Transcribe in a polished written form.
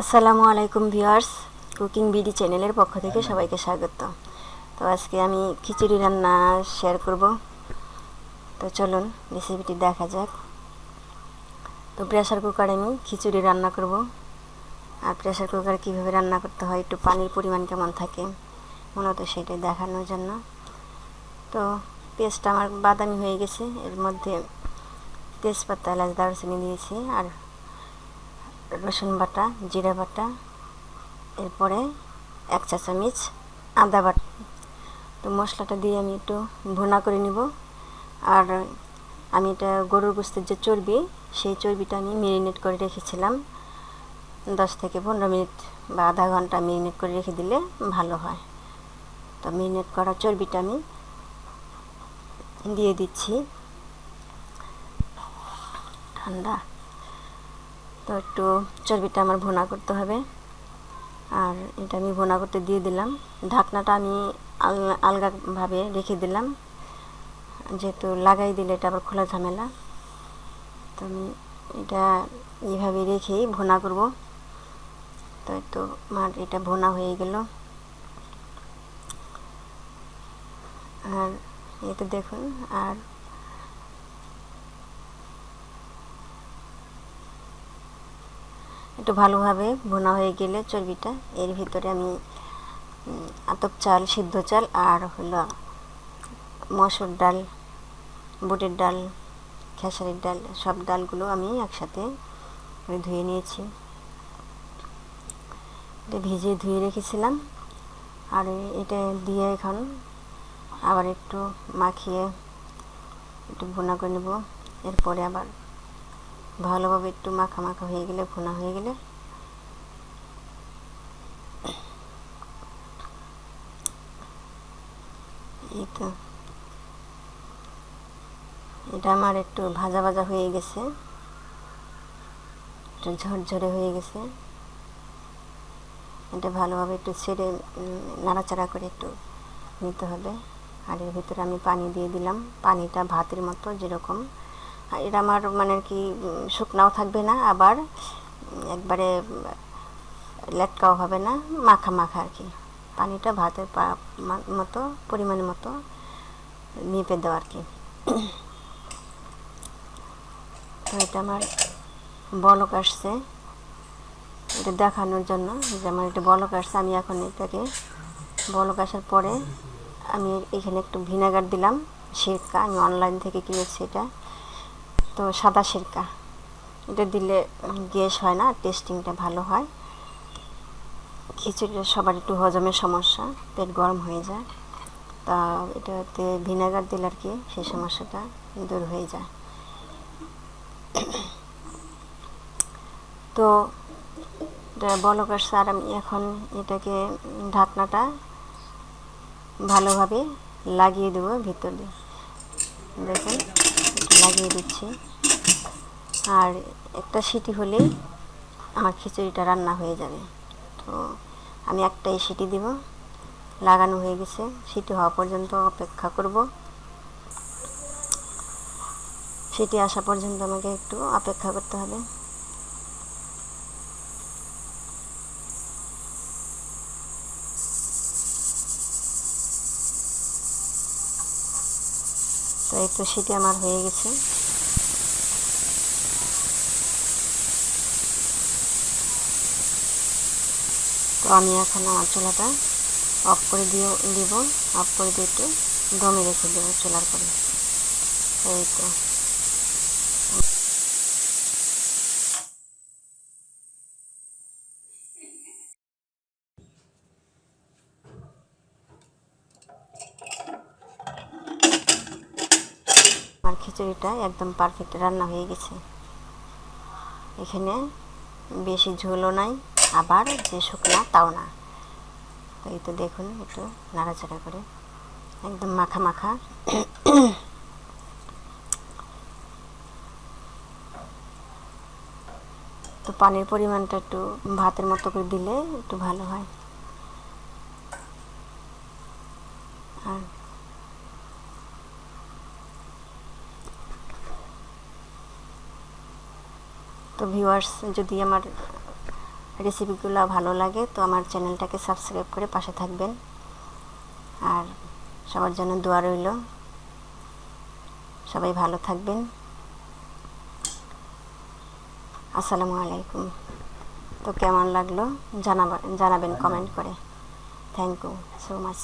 আসসালামু আলাইকুম viewers, cooking BD চ্যানেলের পক্ষ থেকে সবাইকে স্বাগত। তো আজকে আমি খিচুড়ি রান্না শেয়ার করব। তো চলুন রেসিপিটি দেখা যাক। তো প্রেসার কুকারে আমি খিচুড়ি রান্না করব। আর প্রেসার কুকারে কীভাবে রান্না করতে হয়, একটু পানির পরিমাণ কেমন থাকে, মূলত সেটাই দেখানোর জন্য। তো পেস্টটা আমার বাদামি হয়ে গেছে। এর মধ্যে তেজপাতা, এলাচ, দারুচিনি দিয়েছি, আর রসুন বাটা, জিরা বাটা, এরপরে 1 চা চামচ আদা বাটা। তো মশলাটা দিয়ে আমি একটু ভুনা করে নিব। আর আমি এটা গরুর গোশতের যে চর্বি, সেই চর্বিটা আমি মেরিনেট করে রেখেছিলাম 10 থেকে 15 মিনিট বা আধা ঘন্টা মেরিনেট করে রেখে দিলে ভালো হয়। তো মেরিনেট করা চর্বিটা আমি দিয়ে দিচ্ছি। ঠান্ডা তো একটু চর্বিটা আমার ভুনা করতে হবে। আর এটা আমি ভুনা করতে দিয়ে দিলাম। ঢাকনাটা আমি আলগাভাবে রেখে দিলাম, যেহেতু লাগাই দিলে এটা আবার খোলা ঝামেলা। তো আমি এটা এইভাবে রেখেই ভুনা করব। তো আমার এটা ভুনা হয়ে গেল। আর এটা দেখুন, আর একটু ভালোভাবে ভুনা হয়ে গেলে চর্বিটা, এর ভিতরে আমি আতপ চাল, সিদ্ধ চাল, আর হলো মসুর ডাল, বুটের ডাল, খেসারির ডাল, সব ডালগুলো আমি একসাথে ধুয়ে নিয়েছি। এটা ভিজিয়ে ধুয়ে রেখেছিলাম। আর এটা দিয়ে এখন আবার একটু মাখিয়ে একটু ভুনা করে নেব। এরপরে আবার ভালোভাবে একটু মাখা মাখা হয়ে গেলে, ভুনা হয়ে গেলে, এই তো এটা আমার একটু ভাজা ভাজা হয়ে গেছে, একটু ঝরঝরে হয়ে গেছে। এটা ভালোভাবে একটু ছেড়ে নাড়াচাড়া করে একটু নিতে হবে। আর এর ভিতরে আমি পানি দিয়ে দিলাম, পানিটা ভাতের মতো যেরকম। আর এটা আমার মানে কি শুকনাও থাকবে না, আবার একবারে লেটকাও হবে না, মাখা মাখা আর কি। পানিটা ভাতের মতো, পরিমাণ মতো মেপে দেওয়া আর কি। তো এটা আমার বলক আসছে, এটা দেখানোর জন্য যে আমার এটা বলক আসছে। আমি এখন এটাকে বলক আসার পরে আমি এখানে একটু ভিনেগার দিলাম, সিরকা, আমি অনলাইন থেকে কিনেছি এটা। তো সাদা সিরকা, এটা দিলে গ্যাস হয় না, টেস্টিংটা ভালো হয়। খিচুড়িটা সবার একটু হজমের সমস্যা, পেট গরম হয়ে যায়, তা এটাতে ভিনেগার দিলে আর কি সেই সমস্যাটা দূর হয়ে যায়। তো এটা বলক আসছে, আর আমি এখন এটাকে ঢাকনাটা ভালোভাবে লাগিয়ে দেবো ভিতরে। দেখুন লাগিয়ে দিচ্ছি। আর একটা সিটি হলেই আমার খিচুড়িটা রান্না হয়ে যাবে। তো আমি একটাই সিটি দিব, লাগানো হয়ে গেছে। সিটি হওয়া পর্যন্ত অপেক্ষা করব। সিটি আসা পর্যন্ত আমাকে একটু অপেক্ষা করতে হবে। তো এই তো সিটি আমার হয়ে গেছে। তো আমি এখন আমার চুলাটা অফ করে দিব। অফ করে দিয়ে একটু দমে রেখে দেবো চুলার পরে। এই তো আমার খিচুড়িটা একদম পারফেক্ট রান্না হয়ে গেছে। এখানে বেশি ঝোলও নাই, আবার যে শুকনা তাও না। তো এই তো দেখুন, একটু নাড়াচাড়া করে একদম মাখা মাখা। তো পানির পরিমাণটা একটু ভাতের মতো করে দিলে একটু ভালো হয়। আর তো ভিউয়ার্স, যদি আমার রেসিপিগুলো ভালো লাগে তো আমার চ্যানেলটাকে সাবস্ক্রাইব করে পাশে থাকবেন। আর সবার জন্য দোয়া রইল, সবাই ভালো থাকবেন। আসসালামু আলাইকুম। তো কেমন লাগলো জানাবেন কমেন্ট করে। Thank you so much.